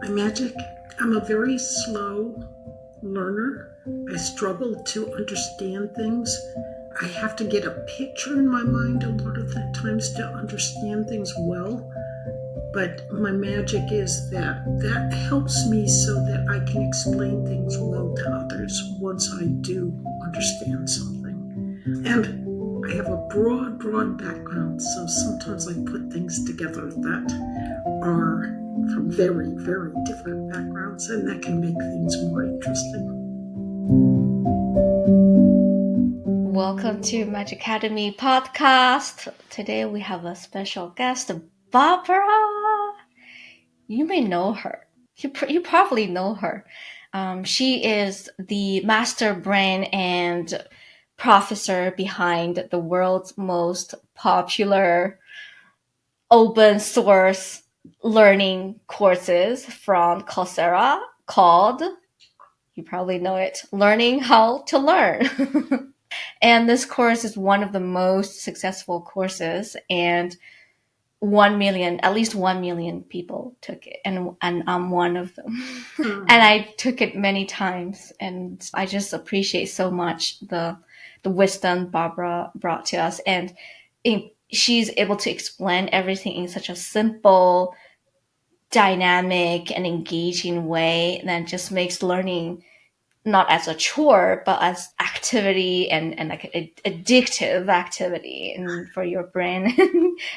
My magic, I'm a very slow learner. I struggle to understand things. I have to get a picture in my mind a lot of the times to understand things well. But my magic is that helps me so that I can explain things well to others once I do understand something. And I have a broad background, so sometimes I put things together that are from very, very different backgrounds, and that can make things more interesting. Welcome to Magic Academy podcast. Today we have a special guest, Barbara. You may know her. You probably know her. She is the master brain and professor behind the world's most popular open source learning courses from Coursera called, you probably know it, Learning How to Learn. And this course is one of the most successful courses, and at least 1 million people took it, and I'm one of them. And I took it many times, and I just appreciate so much the wisdom Barbara brought to us, and she's able to explain everything in such a simple, dynamic, and engaging way that just makes learning not as a chore, but as activity and like an addictive activity and for your brain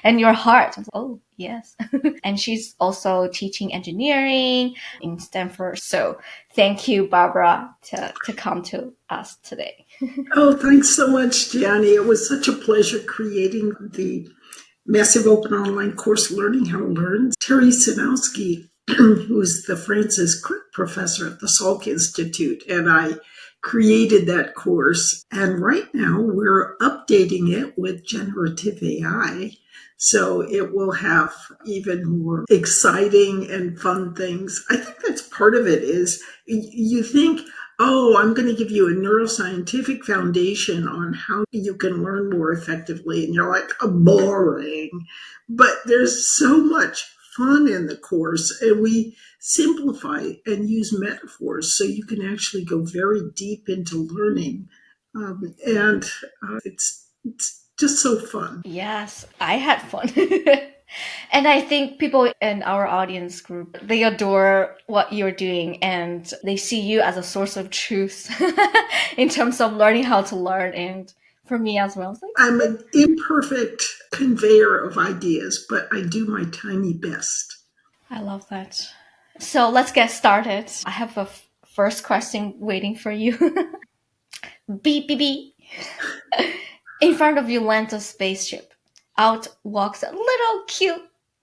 and your heart. Oh, yes. And she's also teaching engineering in Stanford. So thank you, Barbara, to come to us today. Oh, thanks so much, Jiani. It was such a pleasure creating the massive open online course, Learning How to Learn. Terry Sinowski, who is the Francis Crick professor at the Salk Institute, and I created that course. And right now we're updating it with generative AI. So it will have even more exciting and fun things. I think that's part of it is you think, oh, I'm going to give you a neuroscientific foundation on how you can learn more effectively. And you're like, boring. But there's so much fun in the course, and we simplify and use metaphors so you can actually go very deep into learning. It's just so fun. Yes, I had fun. And I think people in our audience group, they adore what you're doing and they see you as a source of truth in terms of learning how to learn. And for me as well, I'm an imperfect conveyor of ideas, but I do my tiny best. I love that. So let's get started. I have a first question waiting for you. Beep, beep, beep. In front of you lands a spaceship. Out walks a little cute,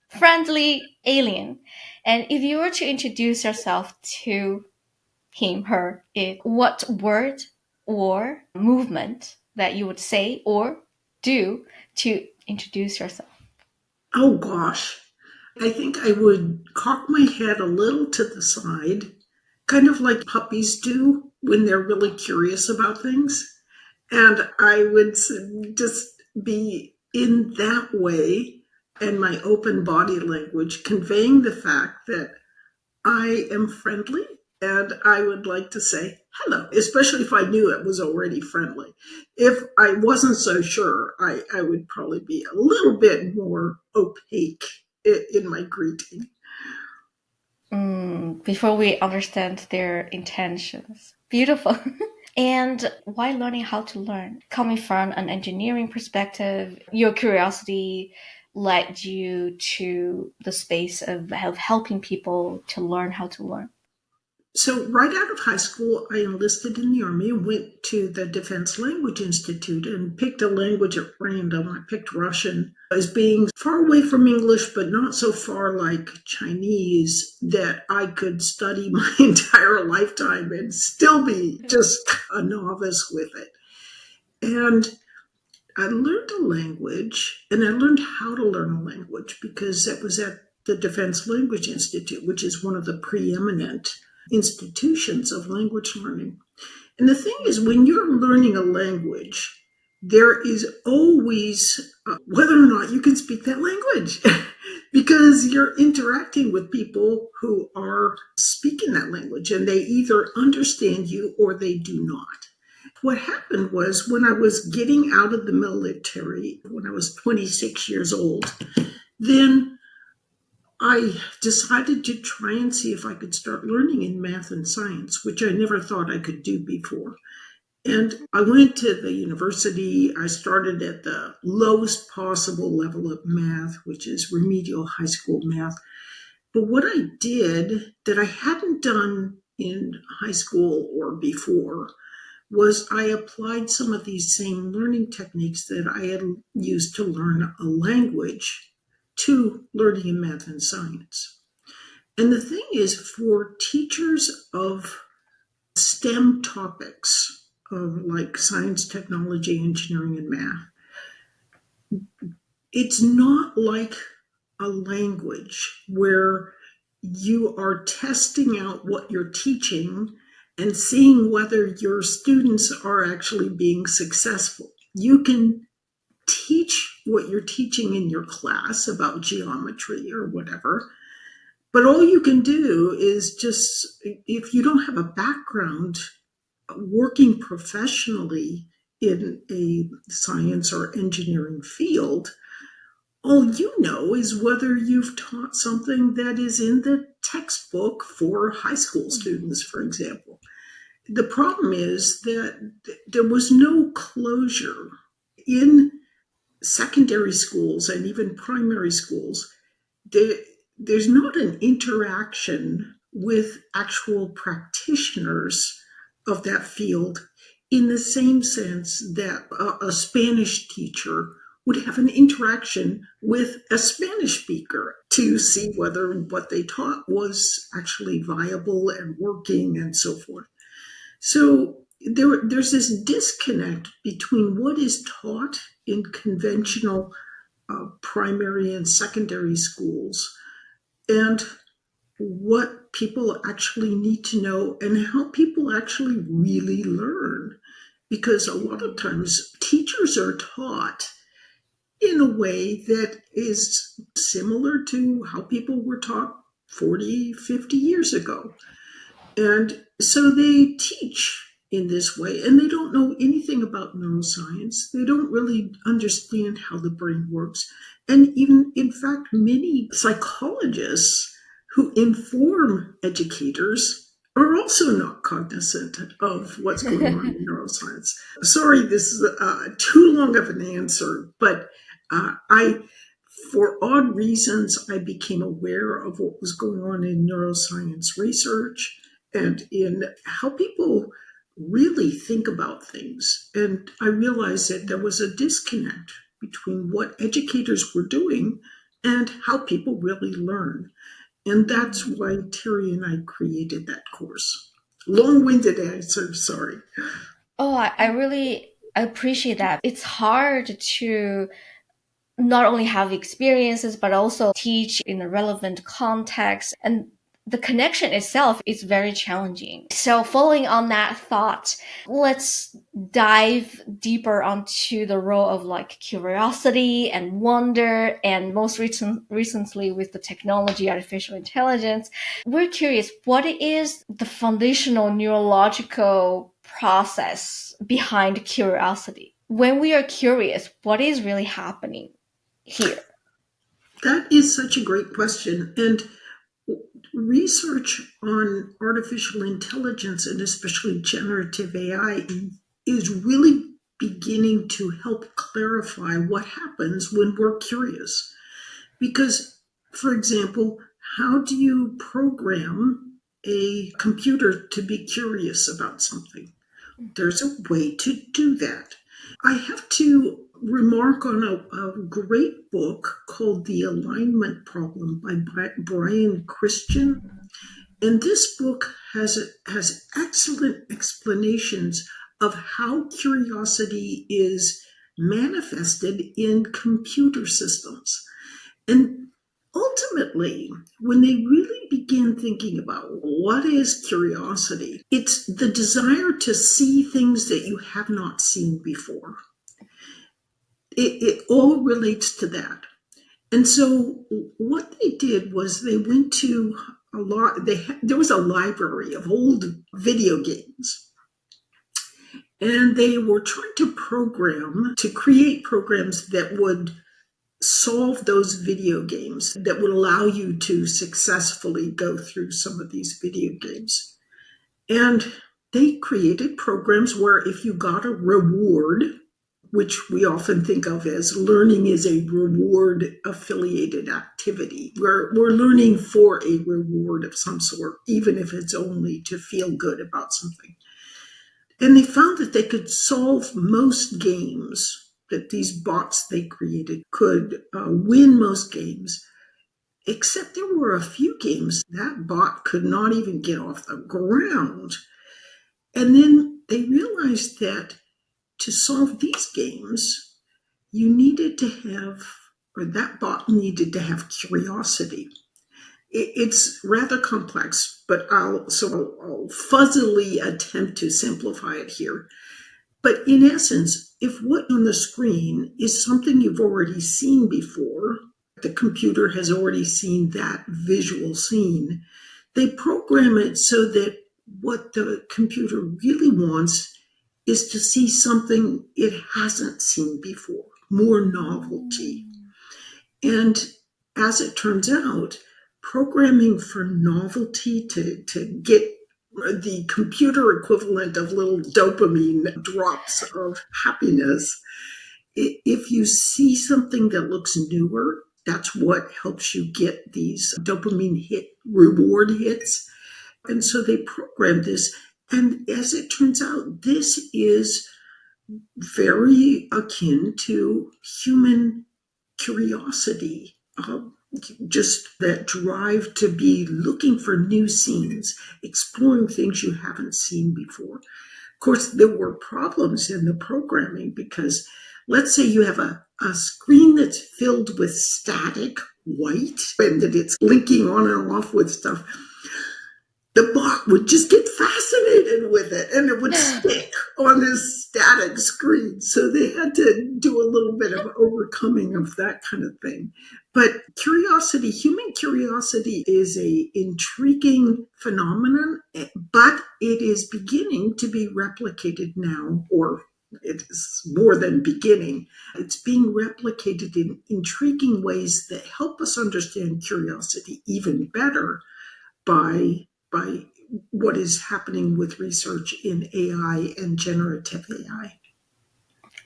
friendly alien. And if you were to introduce yourself to him, her, it, what word or movement that you would say or do to introduce yourself? Oh gosh. I think I would cock my head a little to the side, kind of like puppies do when they're really curious about things. And I would just be in that way, and my open body language conveying the fact that I am friendly and I would like to say hello, especially if I knew it was already friendly. If I wasn't so sure, I would probably be a little bit more opaque in my greeting. Before we understand their intentions. Beautiful. And why learning how to learn? Coming from an engineering perspective, your curiosity led you to the space of helping people to learn how to learn. So right out of high school, I enlisted in the Army and went to the Defense Language Institute and picked a language at random. I picked Russian as being far away from English, but not so far like Chinese that I could study my entire lifetime and still be just a novice with it. And I learned a language, and I learned how to learn a language because it was at the Defense Language Institute, which is one of the preeminent institutions of language learning. And the thing is, when you're learning a language, there is always whether or not you can speak that language. because you're interacting with people who are speaking that language and they either understand you or they do not. What happened was when I was getting out of the military, when I was 26 years old, then I decided to try and see if I could start learning in math and science, which I never thought I could do before. And I went to the university. I started at the lowest possible level of math, which is remedial high school math. But what I did that I hadn't done in high school or before was I applied some of these same learning techniques that I had used to learn a language to learning in math and science. And the thing is, for teachers of STEM topics, like science, technology, engineering, and math, it's not like a language where you are testing out what you're teaching and seeing whether your students are actually being successful. You can teach what you're teaching in your class about geometry or whatever, but all you can do is just, if you don't have a background working professionally in a science or engineering field, all you know is whether you've taught something that is in the textbook for high school students, for example. The problem is that there was no closure in secondary schools and even primary schools. There's not an interaction with actual practitioners of that field in the same sense that a Spanish teacher would have an interaction with a Spanish speaker to see whether what they taught was actually viable and working and so forth. So there's this disconnect between what is taught in conventional primary and secondary schools and what people actually need to know and how people actually really learn. Because a lot of times teachers are taught in a way that is similar to how people were taught 40, 50 years ago. And so they teach in this way, and they don't know anything about neuroscience. They don't really understand how the brain works. And even, in fact, many psychologists who inform educators are also not cognizant of what's going on in neuroscience. Sorry, this is too long of an answer, but for odd reasons, I became aware of what was going on in neuroscience research and in how people really think about things. And I realized that there was a disconnect between what educators were doing and how people really learn. And that's why Terry and I created that course. Long-winded answer, sorry. Oh, I really appreciate that. It's hard to not only have experiences, but also teach in a relevant context. And the connection itself is very challenging. So following on that thought, let's dive deeper onto the role of like curiosity and wonder, and most recently with the technology, artificial intelligence. We're curious, what is the foundational neurological process behind curiosity? When we are curious, what is really happening here? That is such a great question. And research on artificial intelligence and especially generative AI is really beginning to help clarify what happens when we're curious. Because, for example, how do you program a computer to be curious about something? There's a way to do that. I have to remark on a great book called The Alignment Problem by Brian Christian. And this book has excellent explanations of how curiosity is manifested in computer systems. And ultimately, when they really begin thinking about what is curiosity, it's the desire to see things that you have not seen before. It all relates to that. And so what they did was they went to there was a library of old video games. And they were trying to create programs that would solve those video games, that would allow you to successfully go through some of these video games. And they created programs where if you got a reward, which we often think of as learning is a reward affiliated activity. We're learning for a reward of some sort, even if it's only to feel good about something. And they found that they could solve most games, that these bots they created could win most games, except there were a few games that bot could not even get off the ground. And then they realized that to solve these games, you needed to have, or that bot needed to have curiosity. It's rather complex, but I'll fuzzily attempt to simplify it here. But in essence, if what on the screen is something you've already seen before, the computer has already seen that visual scene, they program it so that what the computer really wants is to see something it hasn't seen before, more novelty. And as it turns out, programming for novelty to get the computer equivalent of little dopamine drops of happiness, if you see something that looks newer, that's what helps you get these dopamine reward hits. And so they programmed this. And as it turns out, this is very akin to human curiosity, just that drive to be looking for new scenes, exploring things you haven't seen before. Of course, there were problems in the programming because let's say you have a screen that's filled with static white and that it's blinking on and off with stuff. The bot would just get fascinated with it and it would stick on this static screen. So they had to do a little bit of overcoming of that kind of thing. But curiosity, human curiosity, is a intriguing phenomenon, but it is beginning to be replicated now, or it is more than beginning. It's being replicated in intriguing ways that help us understand curiosity even better by what is happening with research in AI and generative AI.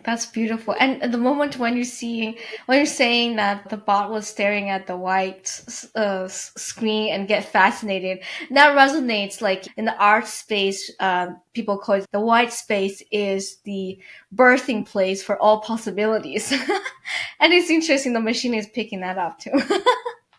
That's beautiful. And the moment when you're saying that the bot was staring at the white screen and get fascinated, that resonates. Like in the art space, people call it the white space is the birthing place for all possibilities. And it's interesting the machine is picking that up too.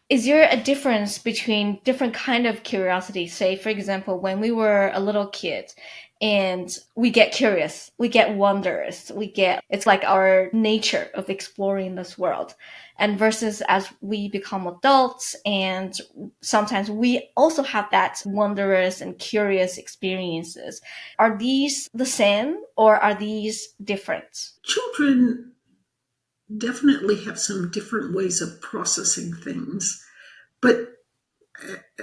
Is there a difference between different kind of curiosity? Say, for example, when we were a little kid and we get curious, we get wondrous, it's like our nature of exploring this world. And versus as we become adults and sometimes we also have that wondrous and curious experiences. Are these the same or are these different? Children definitely have some different ways of processing things, but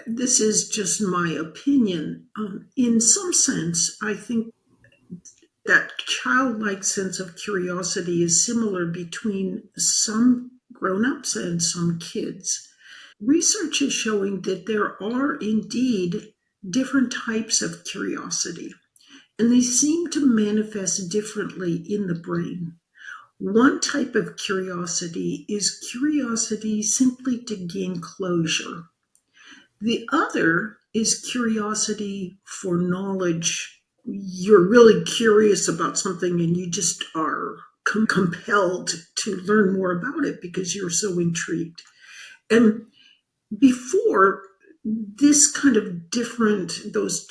this is just my opinion. In some sense, I think that childlike sense of curiosity is similar between some grown-ups and some kids. Research is showing that there are indeed different types of curiosity, and they seem to manifest differently in the brain. One type of curiosity is curiosity simply to gain closure. The other is curiosity for knowledge. You're really curious about something and you just are compelled to learn more about it because you're so intrigued. And before, those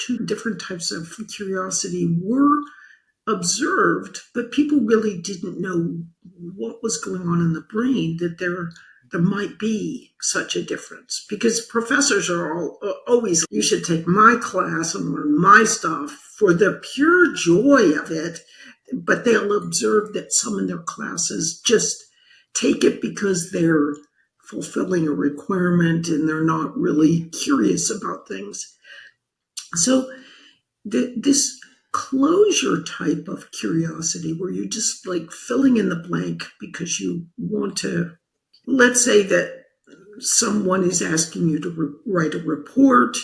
two different types of curiosity were observed, but people really didn't know what was going on in the brain, that there might be such a difference, because professors are always, you should take my class and learn my stuff for the pure joy of it, but they'll observe that some in their classes just take it because they're fulfilling a requirement and they're not really curious about things. So this closure type of curiosity where you're just like filling in the blank because you want to, let's say that someone is asking you to write a report,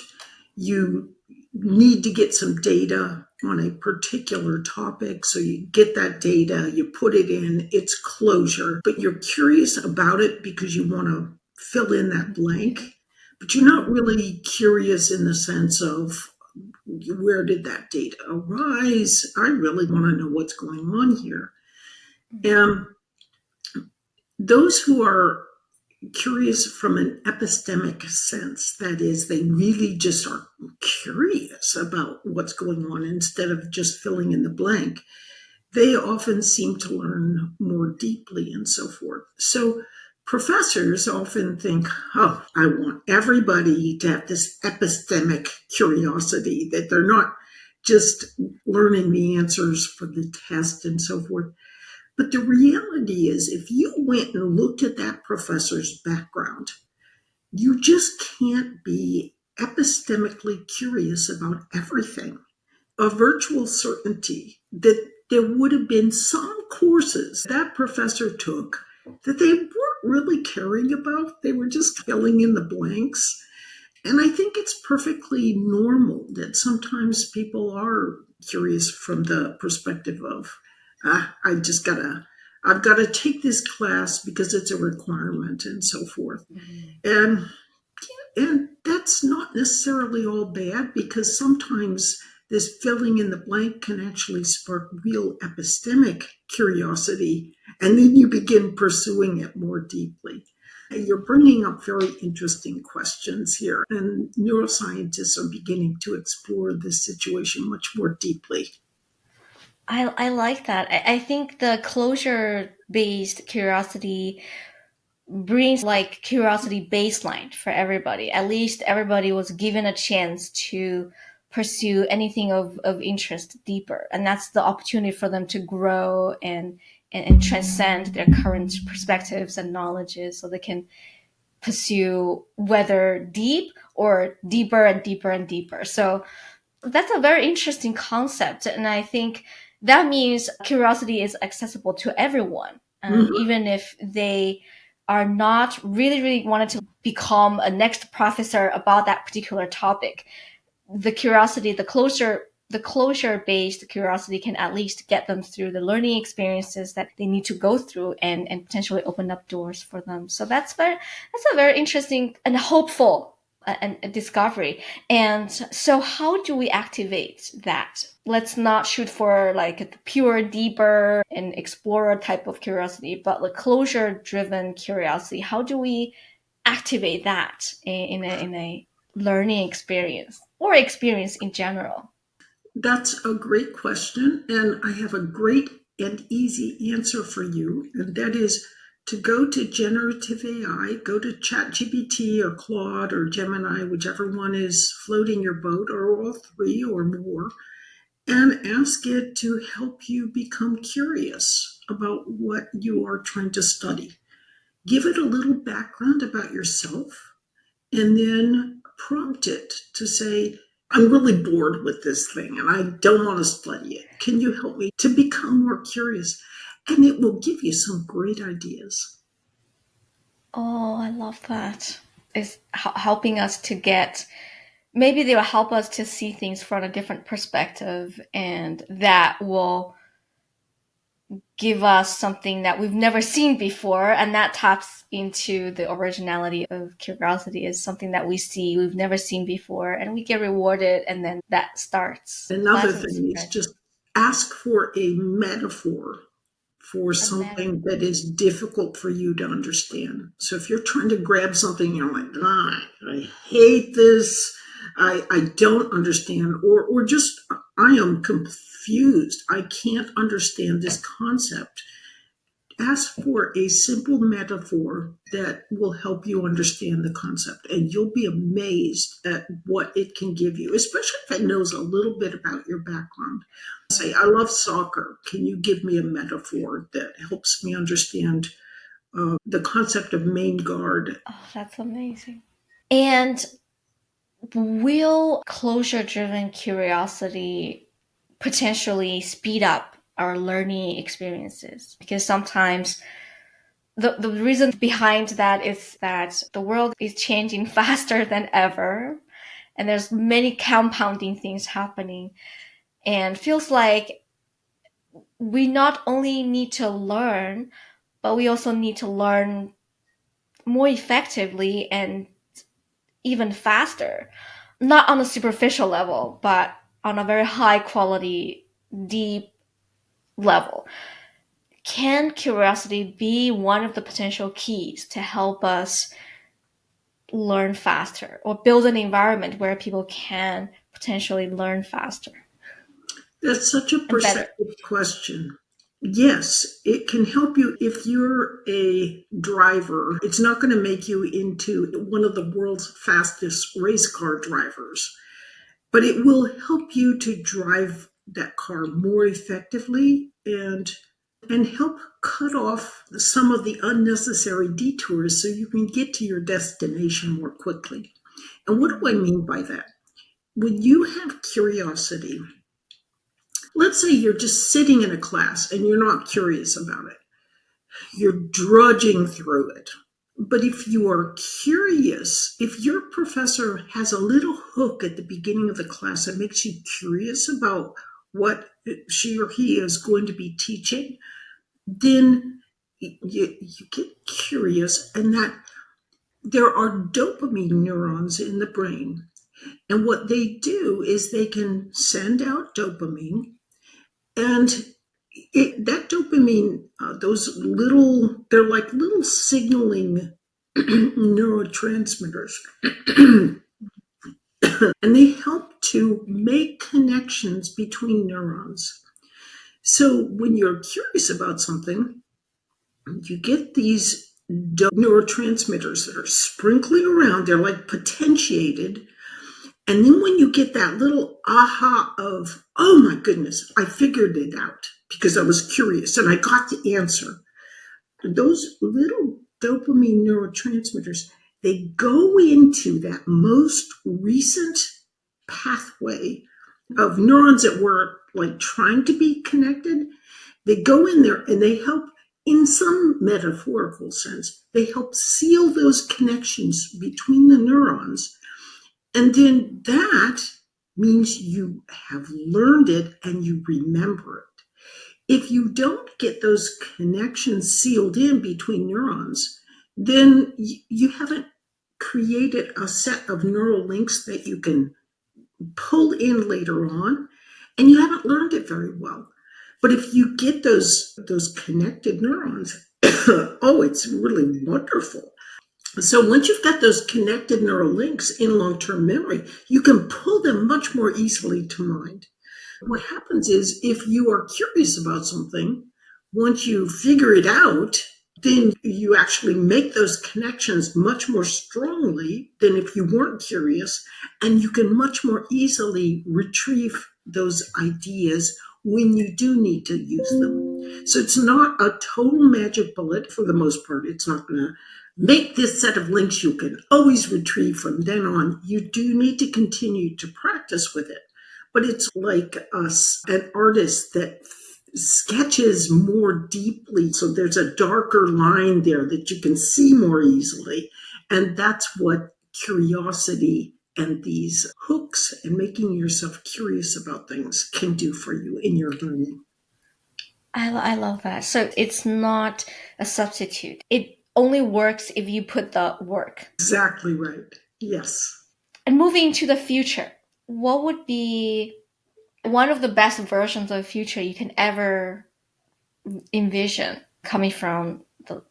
you need to get some data on a particular topic, so you get that data, you put it in, it's closure, but you're curious about it because you want to fill in that blank, but you're not really curious in the sense of where did that data arise? I really want to know what's going on here. And those who are curious from an epistemic sense, that is, they really just are curious about what's going on instead of just filling in the blank, they often seem to learn more deeply and so forth. So professors often think, oh, I want everybody to have this epistemic curiosity, that they're not just learning the answers for the test and so forth. But the reality is, if you went and looked at that professor's background, you just can't be epistemically curious about everything. A virtual certainty that there would have been some courses that professor took that they weren't really caring about. They were just filling in the blanks. And I think it's perfectly normal that sometimes people are curious from the perspective of, I've got to take this class because it's a requirement and so forth. And that's not necessarily all bad, because sometimes this filling in the blank can actually spark real epistemic curiosity, and then you begin pursuing it more deeply. You're bringing up very interesting questions here, and neuroscientists are beginning to explore this situation much more deeply. I like that. I think the closure-based curiosity brings like curiosity baseline for everybody. At least everybody was given a chance to pursue anything of interest deeper. And that's the opportunity for them to grow and transcend their current perspectives and knowledges, so they can pursue whether deep or deeper and deeper and deeper. So that's a very interesting concept. And I think that means curiosity is accessible to everyone, even if they are not really wanted to become a next professor about that particular topic. The curiosity, the closure based curiosity can at least get them through the learning experiences that they need to go through, and potentially open up doors for them. So that's a very interesting and hopeful a discovery. And so how do we activate that? Let's not shoot for like a pure, deeper and explorer type of curiosity, but like closure driven curiosity. How do we activate that in a learning experience or experience in general? That's a great question, and I have a great and easy answer for you, and that is to go to generative AI, go to ChatGPT or Claude or Gemini, whichever one is floating your boat, or all three or more, and ask it to help you become curious about what you are trying to study. Give it a little background about yourself, and then prompt it to say, I'm really bored with this thing and I don't want to study it. Can you help me to become more curious? And it will give you some great ideas. Oh, I love that. It's helping us to get, maybe they will help us to see things from a different perspective, and that will give us something that we've never seen before, and that taps into the originality of curiosity, is something that we see we've never seen before, and we get rewarded, and then that starts Another pleasant thing is spread. just ask for a metaphor for A meta. something that is difficult for you to understand. So if you're trying to grab something, you're like, I hate this. I don't understand, or just I am confused. I can't understand this concept. Ask for a simple metaphor that will help you understand the concept, and you'll be amazed at what it can give you, especially if it knows a little bit about your background. Say, I love soccer. Can you give me a metaphor that helps me understand the concept of main guard. Oh, that's amazing. And will closure-driven curiosity potentially speed up our learning experiences? Because sometimes the reason behind that is that the world is changing faster than ever, and there's many compounding things happening, and feels like we not only need to learn, but we also need to learn more effectively and even faster. Not on a superficial level, but on a very high quality, deep level. Can curiosity be one of the potential keys to help us learn faster or build an environment where people can potentially learn faster That's such a and better? perceptive question. Yes, it can help you if you're a driver. It's not going to make you into one of the world's fastest race car drivers, but it will help you to drive that car more effectively and help cut off some of the unnecessary detours so you can get to your destination more quickly. And what do I mean by that? When you have curiosity, let's say you're just sitting in a class and you're not curious about it, you're drudging through it. But if you are curious, if your professor has a little hook at the beginning of the class that makes you curious about what she or he is going to be teaching, then you get curious, and that there are dopamine neurons in the brain. And what they do is they can send out dopamine, and that dopamine, they're like little signaling neurotransmitters, and they help to make connections between neurons. So when you're curious about something, you get these neurotransmitters that are sprinkling around. They're like potentiated. And then when you get that little aha of, oh my goodness, I figured it out because I was curious and I got the answer. Those little dopamine neurotransmitters, they go into that most recent pathway of neurons that were like trying to be connected. They go in there and they help, in some metaphorical sense, they help seal those connections between the neurons. And then that means you have learned it and you remember it. If you don't get those connections sealed in between neurons, then you haven't created a set of neural links that you can pull in later on, and you haven't learned it very well. But if you get those connected neurons, oh, it's really wonderful. So once you've got those connected neural links in long-term memory, you can pull them much more easily to mind. What happens is if you are curious about something, once you figure it out, then you actually make those connections much more strongly than if you weren't curious, and you can much more easily retrieve those ideas when you do need to use them. So it's not a total magic bullet for the most part. It's not going to make this set of links you can always retrieve from then on. You do need to continue to practice with it. But it's like an artist that sketches more deeply. So there's a darker line there that you can see more easily. And that's what curiosity and these hooks and making yourself curious about things can do for you in your learning. I love that. So it's not a substitute. It only works if you put the work. Exactly right. Yes. And moving to the future, what would be one of the best versions of the future you can ever envision coming from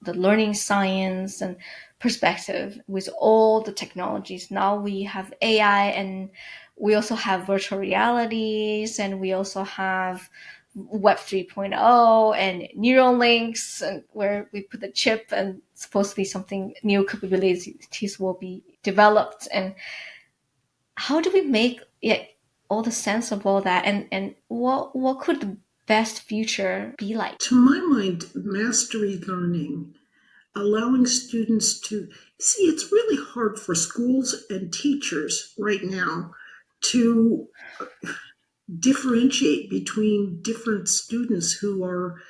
the learning science and perspective with all the technologies? Now we have AI, and we also have virtual realities, and we also have Web 3.0 and neural links, and where we put the chip and supposedly something new capabilities will be developed. And how do we make all the sense of all that? And what could the best future be like? To my mind, mastery learning allowing students to see. It's really hard for schools and teachers right now to differentiate between different students who are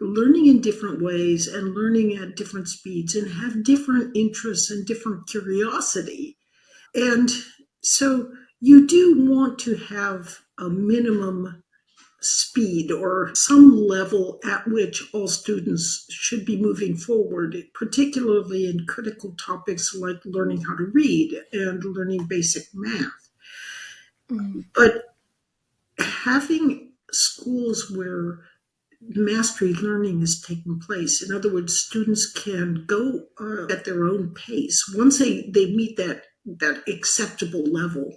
learning in different ways and learning at different speeds and have different interests and different curiosity. And so you do want to have a minimum speed or some level at which all students should be moving forward, particularly in critical topics like learning how to read and learning basic math. But having schools where mastery learning is taking place, in other words, students can go at their own pace once they meet that acceptable level,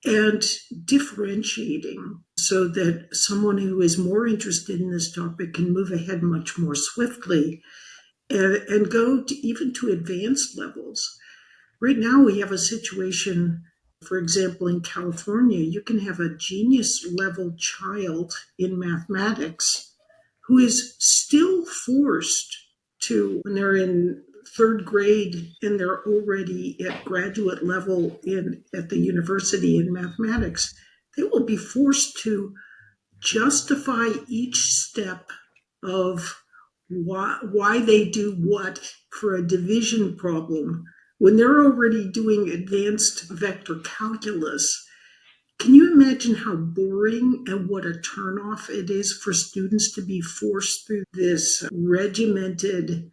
and differentiating so that someone who is more interested in this topic can move ahead much more swiftly and go to, even to advanced levels. Right now, we have a situation, for example, in California, you can have a genius level child in mathematics who is still forced to, when they're in third grade and they're already at graduate level at the university in mathematics, they will be forced to justify each step of why they do what for a division problem when they're already doing advanced vector calculus. Can you imagine how boring and what a turnoff it is for students to be forced through this regimented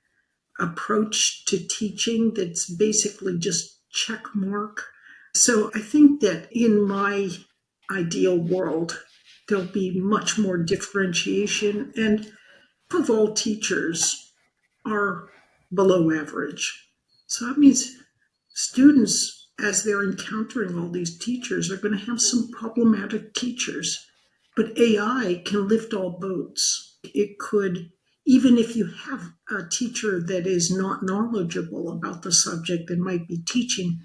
approach to teaching that's basically just check mark? So I think that in my ideal world, there'll be much more differentiation, and of all teachers are below average. So that means students, as they're encountering all these teachers, are going to have some problematic teachers. But AI can lift all boats. It could, even if you have a teacher that is not knowledgeable about the subject and might be teaching,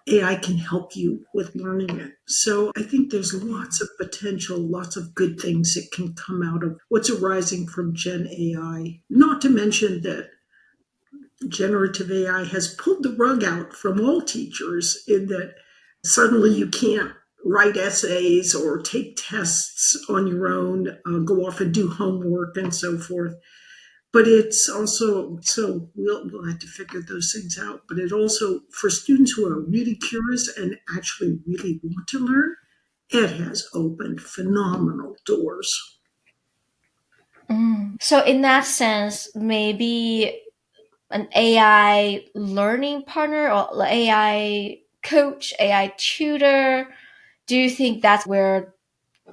AI can help you with learning it. So I think there's lots of potential, lots of good things that can come out of what's arising from Gen AI. Not to mention that generative AI has pulled the rug out from all teachers in that suddenly you can't write essays or take tests on your own, go off and do homework and so forth. But it's also, so we'll have to figure those things out. But it also, for students who are really curious and actually really want to learn, it has opened phenomenal doors. So in that sense, maybe an AI learning partner or AI coach, AI tutor, do you think that's where,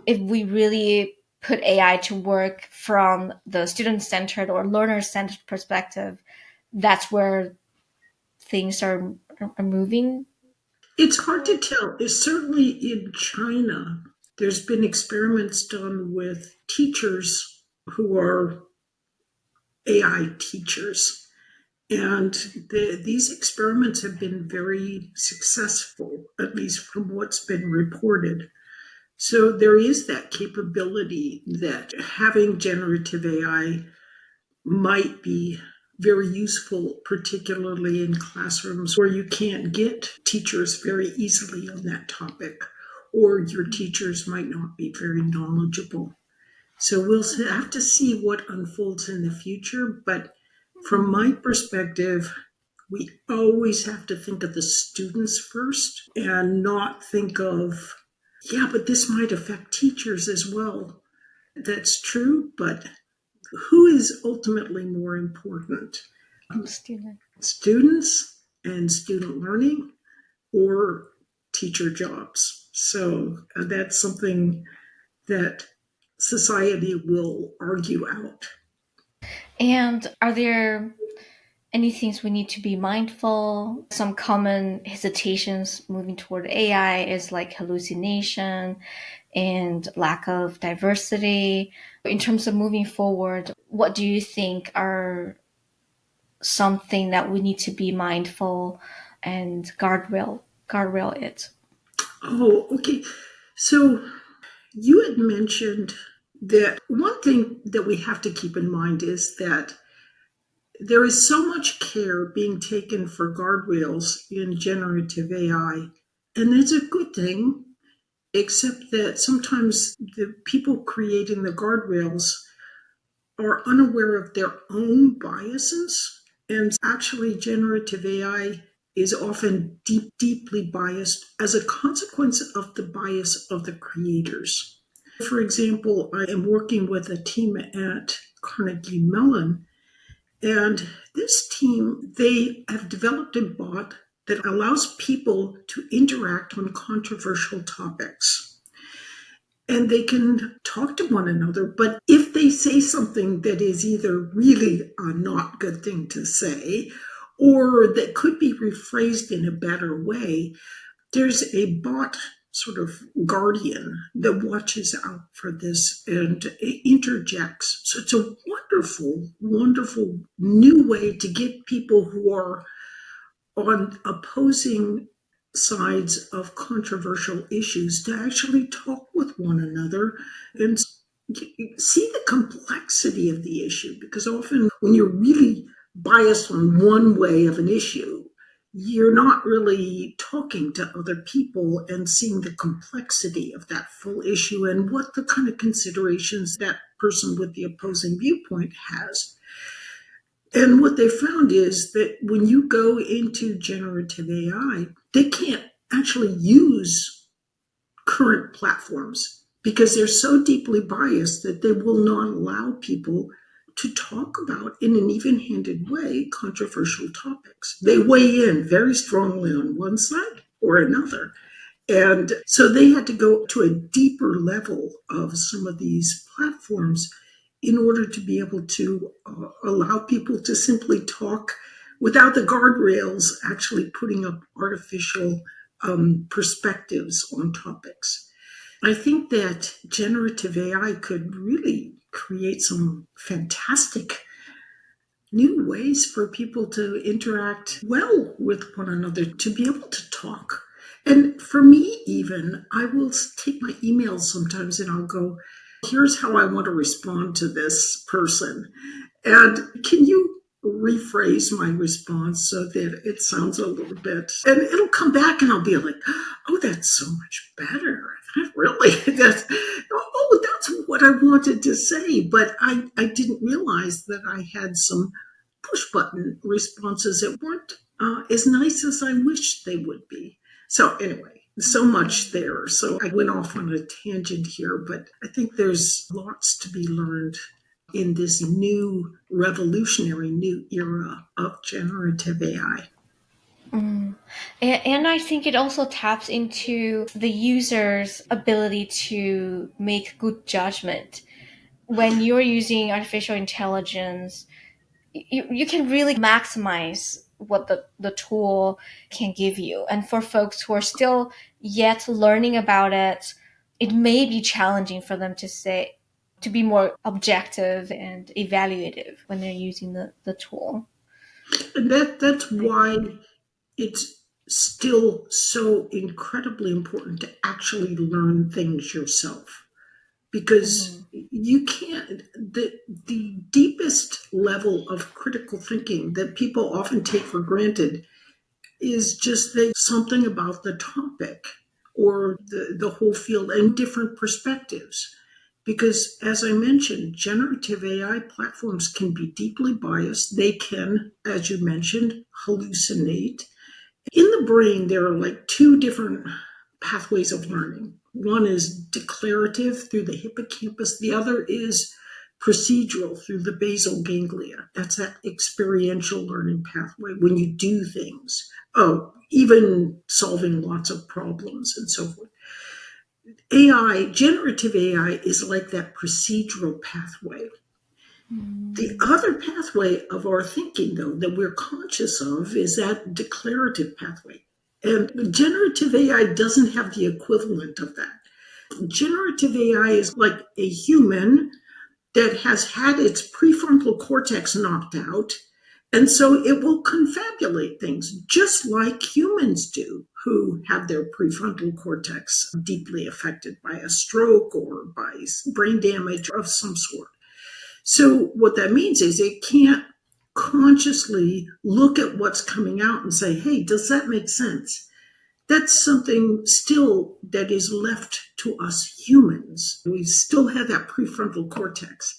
if we really put AI to work from the student-centered or learner-centered perspective, that's where things are moving? It's hard to tell. It's certainly in China, there's been experiments done with teachers who are AI teachers. And these experiments have been very successful, at least from what's been reported. So there is that capability that having generative AI might be very useful, particularly in classrooms where you can't get teachers very easily on that topic, or your teachers might not be very knowledgeable. So we'll have to see what unfolds in the future. But from my perspective, we always have to think of the students first and not think of, yeah, but this might affect teachers as well. That's true, but who is ultimately more important? Student. Students and student learning, or teacher jobs? So that's something that society will argue out. And are there any things we need to be mindful? Some common hesitations moving toward AI is like hallucination and lack of diversity. In terms of moving forward, what do you think are something that we need to be mindful and guardrail it? Oh, okay. So you had mentioned that one thing that we have to keep in mind is that There is so much care being taken for guardrails in generative AI, and it's a good thing, except that sometimes the people creating the guardrails are unaware of their own biases. And actually, generative AI is often deeply biased as a consequence of the bias of the creators. For example, I am working with a team at Carnegie Mellon, and this team, they have developed a bot that allows people to interact on controversial topics. And they can talk to one another, but if they say something that is either really a not good thing to say or that could be rephrased in a better way, there's a bot sort of guardian that watches out for this and interjects. So it's a wonderful, wonderful new way to get people who are on opposing sides of controversial issues to actually talk with one another and see the complexity of the issue. Because often when you're really biased on one way of an issue, you're not really talking to other people and seeing the complexity of that full issue and what the kind of considerations that person with the opposing viewpoint has. And what they found is that when you go into generative AI, they can't actually use current platforms because they're so deeply biased that they will not allow people to talk about, in an even-handed way, controversial topics. They weigh in very strongly on one side or another. And so they had to go to a deeper level of some of these platforms in order to be able to allow people to simply talk without the guardrails actually putting up artificial perspectives on topics. I think that generative AI could really create some fantastic new ways for people to interact well with one another, to be able to talk. And for me, even, I will take my emails sometimes and I'll go, here's how I want to respond to this person. And can you rephrase my response so that it sounds a little bit, and it'll come back and I'll be like, oh, that's so much better. That really, that's what I wanted to say. But I didn't realize that I had some push button responses that weren't as nice as I wished they would be. So anyway, so much there. So I went off on a tangent here, but I think there's lots to be learned in this new revolutionary new era of generative AI. And I think it also taps into the user's ability to make good judgment. When you're using artificial intelligence, you can really maximize what the tool can give you. And for folks who are still yet learning about it, it may be challenging for them to be more objective and evaluative when they're using the tool. And that's why it's still so incredibly important to actually learn things yourself. Because you can't, the deepest level of critical thinking that people often take for granted is just that something about the topic or the whole field and different perspectives. Because as I mentioned, generative AI platforms can be deeply biased. They can, as you mentioned, hallucinate. In the brain, there are like two different pathways of learning. One is declarative through the hippocampus, the other is procedural through the basal ganglia. That's that experiential learning pathway when you do things. Oh, even solving lots of problems and so forth. AI, generative AI, is like that procedural pathway. The other pathway of our thinking, though, that we're conscious of is that declarative pathway. And generative AI doesn't have the equivalent of that. Generative AI is like a human that has had its prefrontal cortex knocked out. And so it will confabulate things just like humans do who have their prefrontal cortex deeply affected by a stroke or by brain damage of some sort. So what that means is it can't consciously look at what's coming out and say, hey, does that make sense? That's something still that is left to us humans. We still have that prefrontal cortex.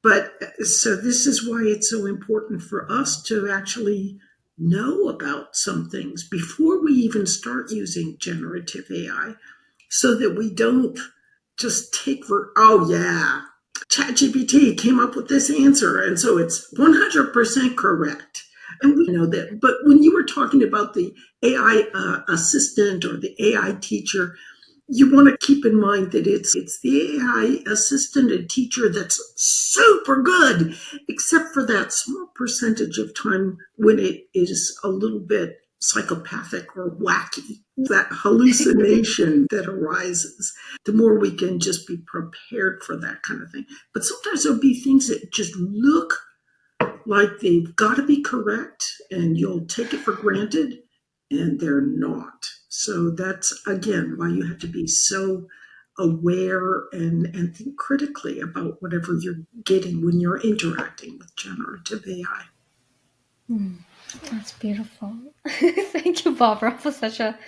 But so this is why it's so important for us to actually know about some things before we even start using generative AI, so that we don't just take oh yeah, ChatGPT came up with this answer, and so it's 100% correct. And we know that. But when you were talking about the AI assistant or the AI teacher, you want to keep in mind that it's the AI assistant and teacher that's super good, except for that small percentage of time when it is a little bit psychopathic or wacky. That hallucination that arises, the more we can just be prepared for that kind of thing. But sometimes there'll be things that just look like they've got to be correct, and you'll take it for granted, and they're not. So that's, again, why you have to be so aware and think critically about whatever you're getting when you're interacting with generative AI. That's beautiful. Thank you, Barbara, for such a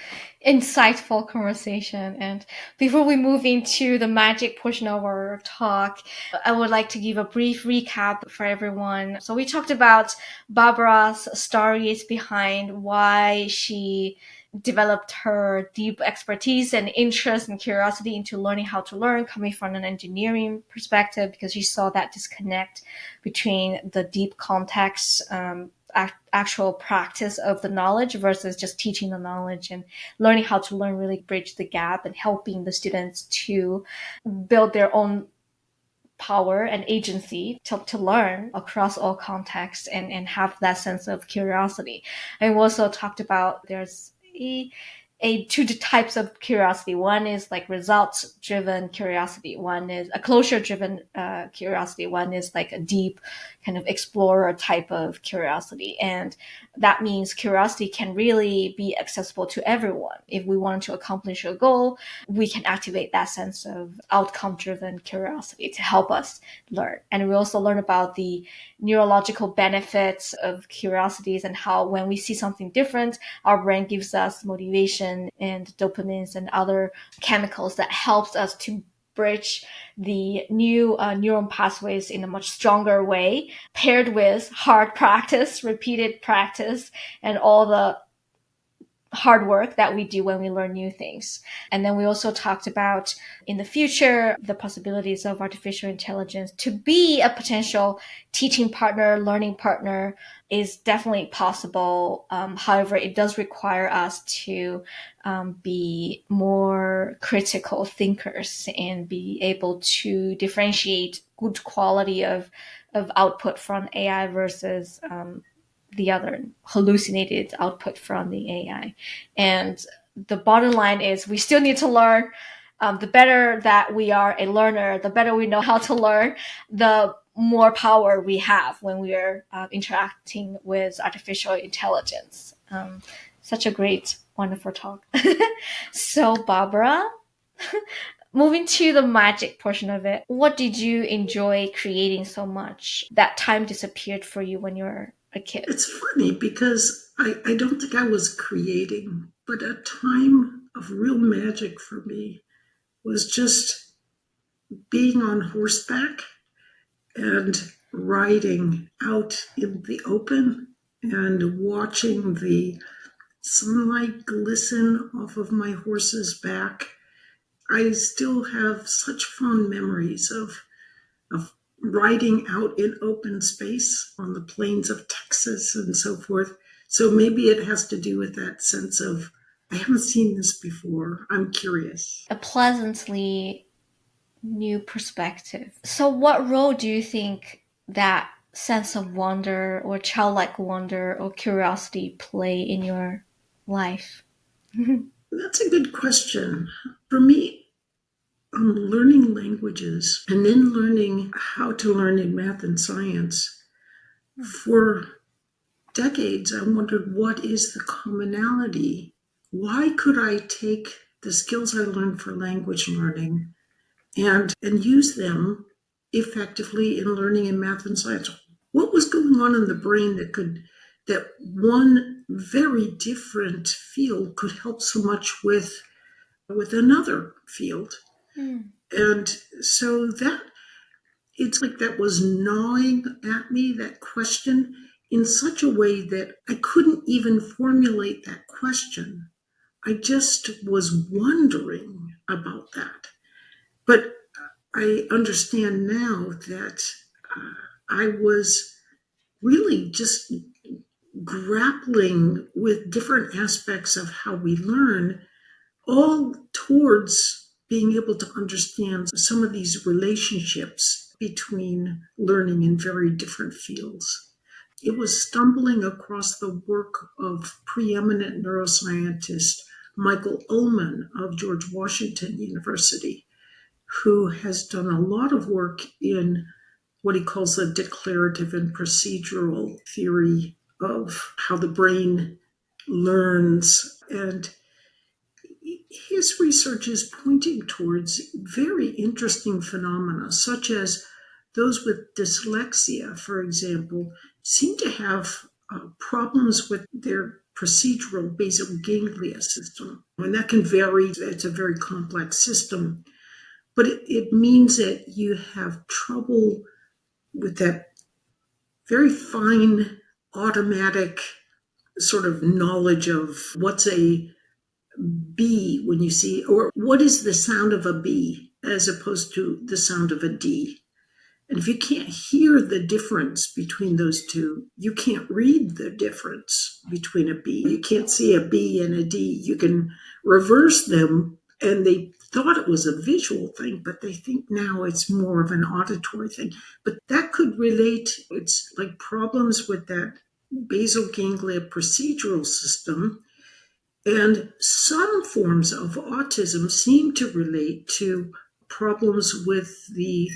insightful conversation. And before we move into the magic portion of our talk, I would like to give a brief recap for everyone. So we talked about Barbara's stories behind why she developed her deep expertise and interest and curiosity into learning how to learn, coming from an engineering perspective, because she saw that disconnect between the deep context, actual practice of the knowledge versus just teaching the knowledge, and learning how to learn really bridge the gap and helping the students to build their own power and agency to learn across all contexts and have that sense of curiosity. And we also talked about there's two types of curiosity. One is like results driven curiosity. One is a closure driven curiosity. One is like a deep kind of explorer type of curiosity. And that means curiosity can really be accessible to everyone. If we want to accomplish a goal, we can activate that sense of outcome driven curiosity to help us learn. And we also learn about the neurological benefits of curiosities and how when we see something different, our brain gives us motivation and dopamines and other chemicals that helps us to bridge the new neuron pathways in a much stronger way, paired with hard practice, repeated practice, and all the hard work that we do when we learn new things. And then we also talked about in the future, the possibilities of artificial intelligence to be a potential teaching partner, learning partner is definitely possible. However, it does require us to be more critical thinkers and be able to differentiate good quality of output from AI versus the other hallucinated output from the AI. And the bottom line is we still need to learn. The better that we are a learner, the better we know how to learn, the more power we have when we are interacting with artificial intelligence. Such a great, wonderful talk. So, Barbara, moving to the magic portion of it, what did you enjoy creating so much that time disappeared for you when you were a kid? It's funny because I don't think I was creating, but a time of real magic for me was just being on horseback and riding out in the open and watching the sunlight glisten off of my horse's back. I still have such fond memories of riding out in open space on the plains of Texas and so forth. So maybe it has to do with that sense of, I haven't seen this before. I'm curious. A pleasantly new perspective. So what role do you think that sense of wonder or childlike wonder or curiosity play in your life? That's a good question. For me, learning languages and then learning how to learn in math and science, for decades I wondered, what is the commonality? Why could I take the skills I learned for language learning and use them effectively in learning in math and science? What was going going on in the brain that one very different field could help so much with another field. And so that it's like that was gnawing at me, that question, in such a way that I couldn't even formulate that question. I just was wondering about that. But I understand now that I was really just grappling with different aspects of how we learn, all towards being able to understand some of these relationships between learning in very different fields. It was stumbling across the work of preeminent neuroscientist Michael Ullman of George Washington University, who has done a lot of work in what he calls the declarative and procedural theory of how the brain learns. And his research is pointing towards very interesting phenomena, such as those with dyslexia, for example, seem to have problems with their procedural basal ganglia system. And that can vary. It's a very complex system. But it means that you have trouble with that very fine automatic sort of knowledge of what's a B when you see, or what is the sound of a B as opposed to the sound of a D. And if you can't hear the difference between those two, you can't read the difference between a B. You can't see a B and a D. You can reverse them, and they thought it was a visual thing, but they think now it's more of an auditory thing. But that could relate, it's like problems with that basal ganglia procedural system. And some forms of autism seem to relate to problems with the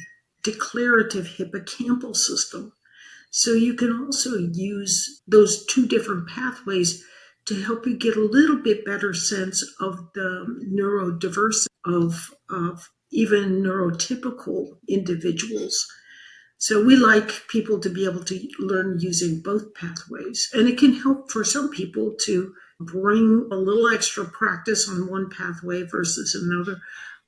declarative hippocampal system. So you can also use those two different pathways to help you get a little bit better sense of the neurodiversity of even neurotypical individuals. So we like people to be able to learn using both pathways. And it can help for some people to bring a little extra practice on one pathway versus another.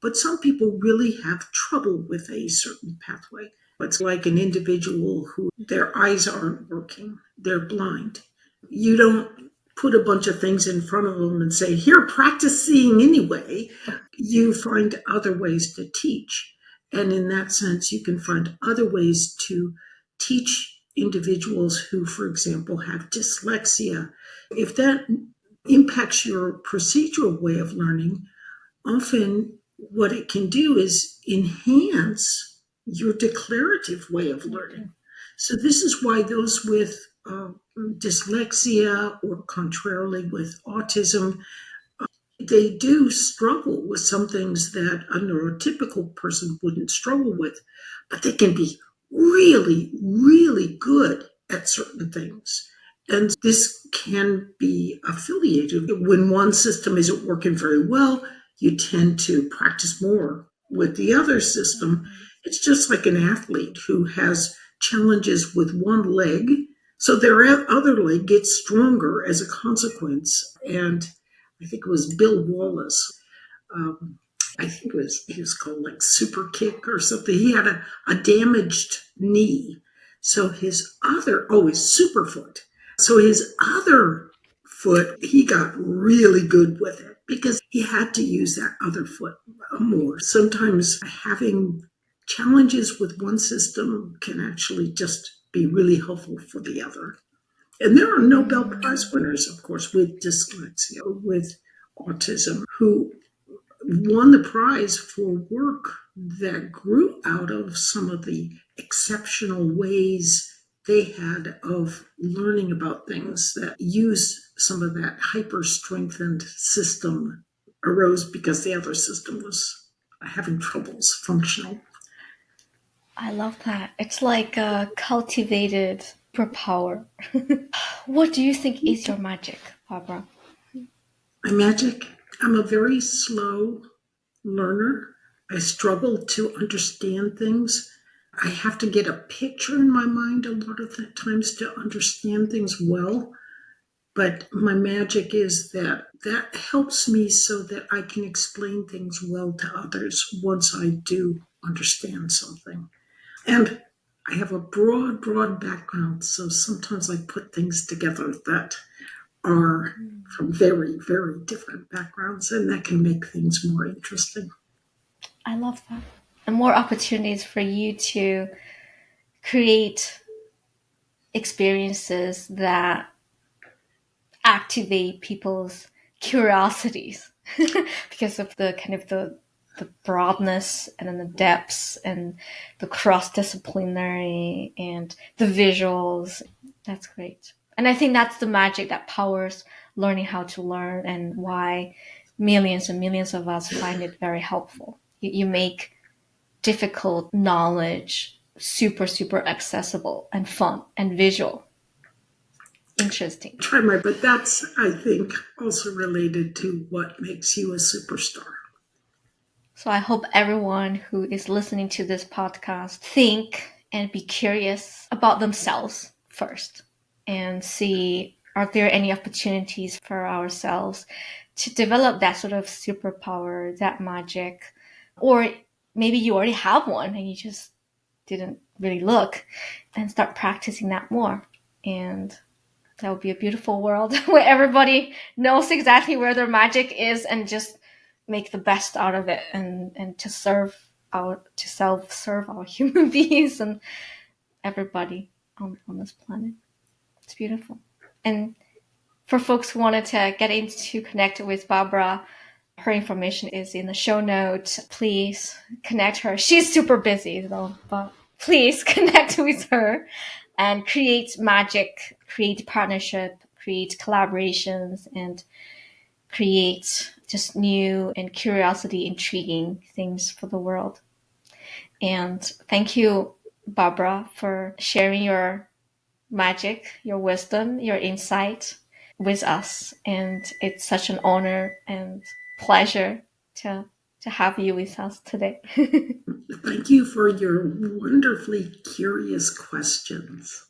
But some people really have trouble with a certain pathway. It's like an individual who their eyes aren't working, they're blind. You don't put a bunch of things in front of them and say, here, practice seeing anyway. You find other ways to teach. And in that sense, you can find other ways to teach individuals who, for example, have dyslexia. If that impacts your procedural way of learning, often what it can do is enhance your declarative way of learning. So this is why those with dyslexia, or contrarily with autism, they do struggle with some things that a neurotypical person wouldn't struggle with, but they can be really, really good at certain things. And this can be affiliated. When one system isn't working very well, you tend to practice more with the other system. It's just like an athlete who has challenges with one leg, so their other leg gets stronger as a consequence. And I think it was Bill Wallace. I think he was called like Super Kick or something. He had a damaged knee. So his Superfoot. So his other foot, he got really good with it because he had to use that other foot more. Sometimes having challenges with one system can actually just be really helpful for the other. And there are Nobel Prize winners, of course, with dyslexia, with autism, who won the prize for work that grew out of some of the exceptional ways they had of learning about things that use some of that hyper-strengthened system arose because the other system was having troubles functional. I love that. It's like a cultivated superpower. What do you think is your magic, Barbara? My magic? I'm a very slow learner. I struggle to understand things. I have to get a picture in my mind a lot of the times to understand things well. But my magic is that helps me so that I can explain things well to others once I do understand something. And I have a broad background, so sometimes I put things together that are from very, very different backgrounds, and that can make things more interesting. I love that. And more opportunities for you to create experiences that activate people's curiosities because of the kind of the broadness and then the depths and the cross-disciplinary and the visuals. That's great. And I think that's the magic that powers learning how to learn and why millions and millions of us find it very helpful. You make difficult knowledge super, super accessible and fun and visual. Interesting. Try my, but that's, I think, also related to what makes you a superstar. So I hope everyone who is listening to this podcast think and be curious about themselves first and see, are there any opportunities for ourselves to develop that sort of superpower, that magic, or maybe you already have one and you just didn't really look, and start practicing that more. And that would be a beautiful world where everybody knows exactly where their magic is and just make the best out of it and to self-serve our human beings and everybody on this planet. It's beautiful. And for folks who wanted to get into connect with Barbara, her information is in the show notes. Please connect her. She's super busy though, but please connect with her and create magic, create partnership, create collaborations, and create just new and curiosity, intriguing things for the world. And thank you, Barbara, for sharing your magic, your wisdom, your insight with us. And it's such an honor and pleasure to have you with us today. Thank you for your wonderfully curious questions.